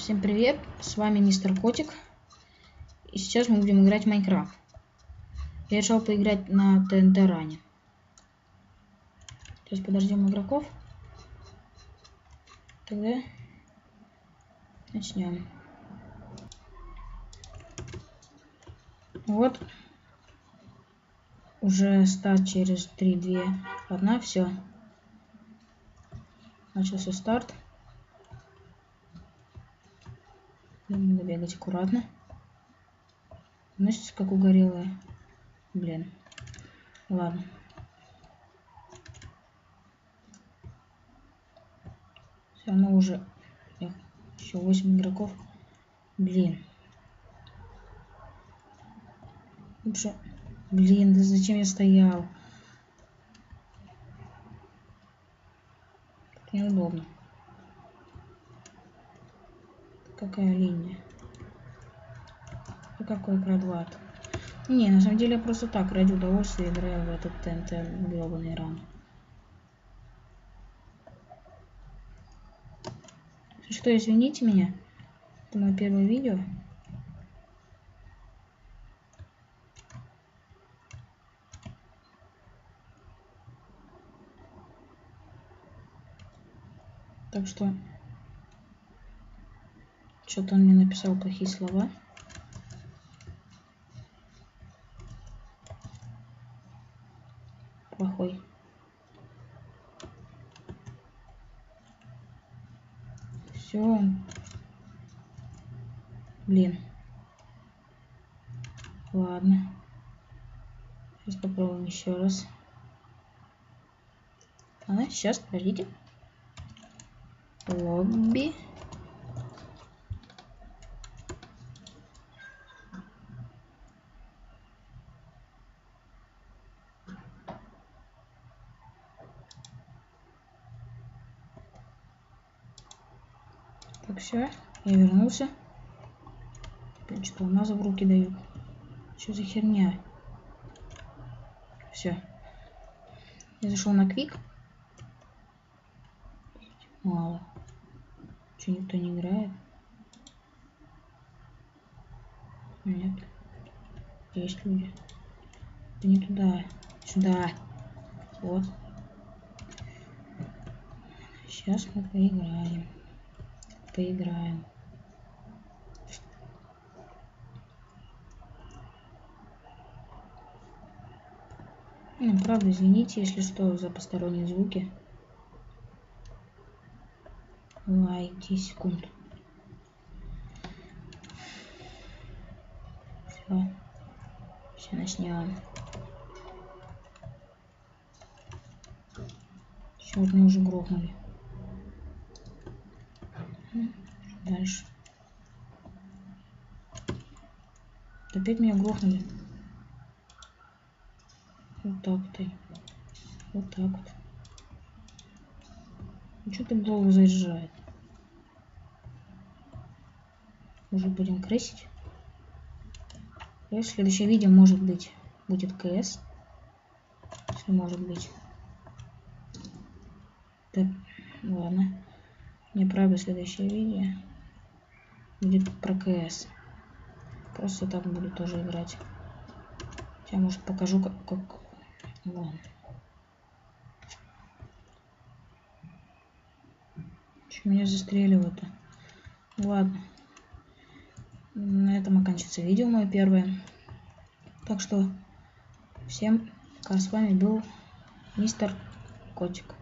Всем привет, с вами Мистер Котик. И сейчас мы будем играть в Майнкрафт. Я решил поиграть на ТНТ ране. Сейчас подождем игроков. Тогда начнем. Вот. Уже старт через 3, 2, 1. Все. Начался старт. Надо бегать аккуратно. Носится как угорелая. Блин. Ладно. Все равно уже еще 8 игроков. Блин. Лучше. Блин, да зачем я стоял? Так неудобно. Какая линия? И какой квадрат? Не, на самом деле я просто так ради удовольствия играю в этот ТНТ гребаный ран. Если что, извините меня. Это мое первое видео. Так что что-то он мне написал плохие слова. Плохой. Все. Блин. Ладно. Сейчас попробуем еще раз. Сейчас, подождите. Лобби. Так, все, я вернулся. Опять что алмазы в руки дают. Что за херня? Все. Я зашел на квик. Мало. Что, никто не играет? Нет. Есть люди. Да не туда. Сюда. Вот. Сейчас мы поиграем. Поиграем. Ну, правда, извините, если что, за посторонние звуки. Лайк, 10 секунд. Все. Все, начнем. Черт, мы уже грохнули. Дальше. Опять меня грохнули. Вот так вот. Вот так вот. Ну, что так долго заряжает? Может, будем красить? Следующее видео, может быть, будет КС. Если может быть. Так, ладно. Неправда, следующее видео будет про КС. Просто так буду тоже играть. Я, может, покажу, как... Ладно. Что меня застреливают-то? Ладно. На этом оканчивается видео мое первое. Так что всем пока, с вами был Мистер Котик.